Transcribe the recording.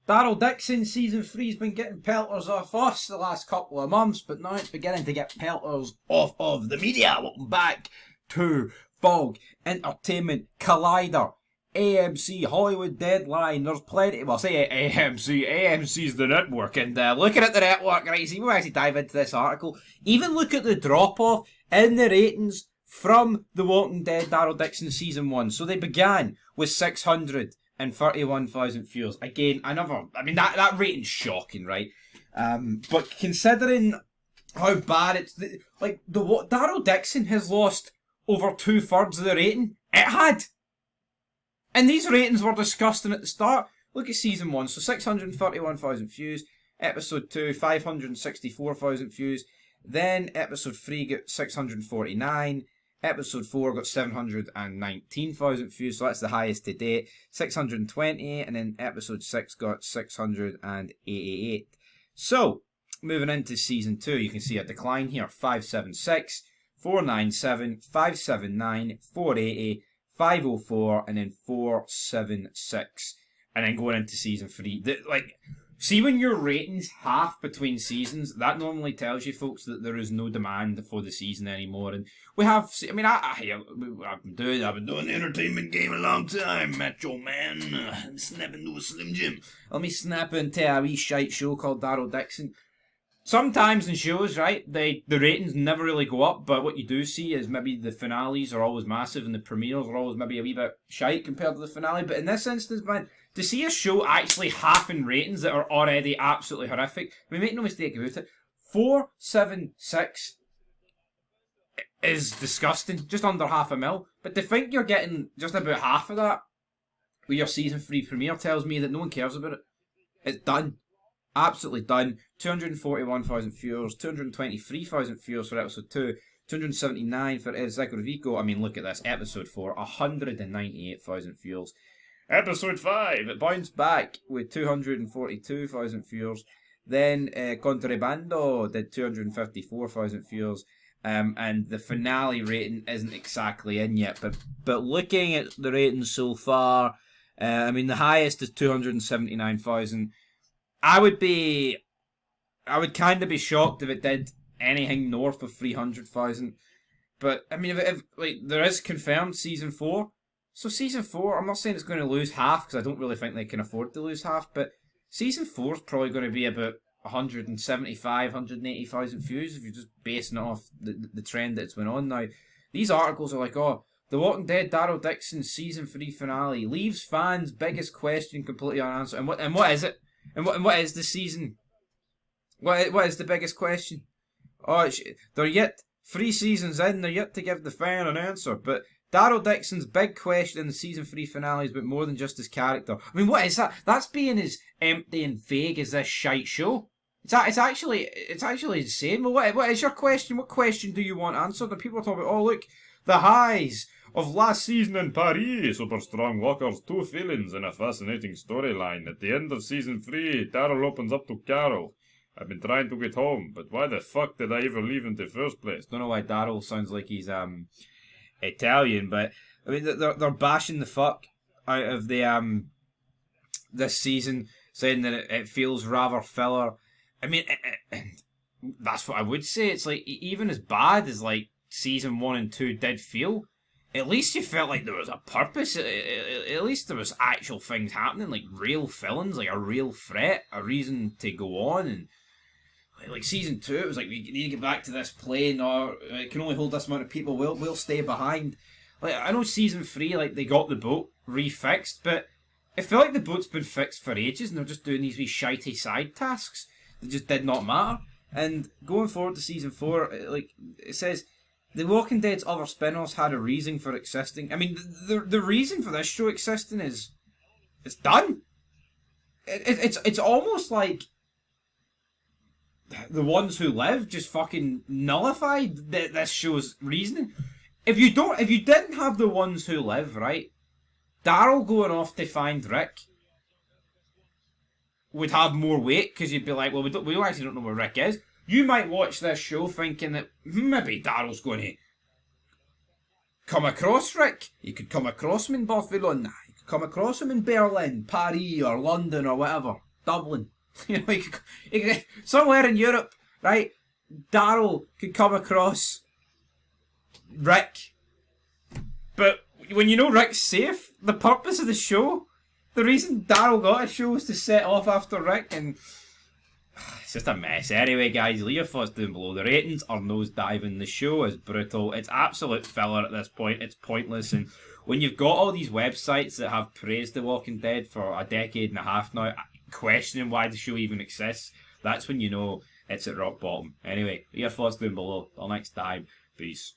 Daryl Dixon, season 3's been getting pelters off us the last couple of months, but now it's beginning to get pelters off of the media. Welcome back to Fog Entertainment Collider. AMC, Hollywood Deadline, there's plenty, well I say AMC's the network, and looking at the network, right, see, we'll actually dive into this article, even look at the drop-off in the ratings from The Walking Dead Daryl Dixon Season 1. So they began with 631,000 viewers. Again, that rating's shocking, right? But considering how bad it's, Daryl Dixon has lost over 2/3 of the rating it had. And these ratings were disgusting at the start. Look at Season 1, so 631,000 views. Episode 2, 564,000 views. Then Episode 3 got 649. Episode 4 got 719,000 views, so that's the highest to date. 620, and then Episode 6 got 688. So, moving into Season 2, you can see a decline here. 576, 497, 579, 480, 504, and then 476. And then going into Season 3. See when your ratings half between seasons, that normally tells you, folks, that there is no demand for the season anymore. And we have, I've been doing the entertainment game a long time, macho man. I'm snapping into a Slim Jim. Let me snap into a wee shite show called Daryl Dixon. Sometimes in shows, right, the ratings never really go up, but what you do see is maybe the finales are always massive and the premieres are always maybe a wee bit shite compared to the finale. But in this instance, man, to see a show actually half in ratings that are already absolutely horrific, I mean, make no mistake about it, 476 is disgusting, just under 500,000. But to think you're getting just about half of that with your season 3 premiere tells me that no one cares about it. It's done. Absolutely done. 241,000 viewers, 223,000 viewers for episode 2, 279 for El Vico. I mean, look at this. Episode 4, 198,000 viewers. Episode 5, it bounced back with 242,000 viewers. Then Contrabando did 254,000 viewers. And the finale rating isn't exactly in yet. But looking at the ratings so far, the highest is 279,000. I would kind of be shocked if it did anything north of 300,000. But, if there is confirmed Season 4. So Season 4, I'm not saying it's going to lose half, because I don't really think they can afford to lose half, but Season 4 is probably going to be about 175, 180,000 views, if you're just basing it off the trend that's went on now. These articles are like, The Walking Dead Daryl Dixon Season 3 finale leaves fans' biggest question completely unanswered. And what is it? And what is the season? What is the biggest question? They're yet 3 seasons in. They're yet to give the fan an answer. But Daryl Dixon's big question in the season 3 finale is about more than just his character. I mean, what is that? That's being as empty and vague as this shite show. It's actually insane. Well, what is your question? What question do you want answered? And people are talking about, look, the highs of last season in Paris, super strong walkers, 2 villains, and a fascinating storyline. At the end of season 3, Daryl opens up to Carol. I've been trying to get home, but why the fuck did I ever leave in the first place? Don't know why Daryl sounds like he's Italian, but I mean they're bashing the fuck out of the this season, saying that it feels rather filler. I mean, that's what I would say. It's like, even as bad as like season 1 and 2 did feel, at least you felt like there was a purpose. At least there was actual things happening, like real villains, like a real threat, a reason to go on. And like season 2, it was like, we need to get back to this plane, or it can only hold this amount of people. We'll stay behind. Like, I know season 3, like, they got the boat refixed, but I feel like the boat's been fixed for ages, and they're just doing these wee shitey side tasks that just did not matter. And going forward to season 4, like it says, The Walking Dead's other spin-offs had a reason for existing. I mean, the reason for this show existing is, it's done. It's almost like The Ones Who Live just fucking nullified this show's reasoning. If you didn't have The Ones Who Live, right, Daryl going off to find Rick would have more weight, because you'd be like, well, we actually don't know where Rick is. You might watch this show thinking that maybe Daryl's going to come across Rick. You could come across him in Barcelona. You could come across him in Berlin, Paris, or London, or whatever. Dublin. You know, somewhere in Europe, right? Daryl could come across Rick, but when you know Rick's safe, the purpose of the show, the reason Daryl got a show was to set off after Rick, and it's just a mess. Anyway, guys, leave your thoughts down below. The ratings are nosediving. The show is brutal. It's absolute filler at this point. It's pointless, and when you've got all these websites that have praised The Walking Dead for a decade and a half now, questioning why the show even exists, that's when you know it's at rock bottom. Anyway, leave your thoughts down below. Till next time, peace.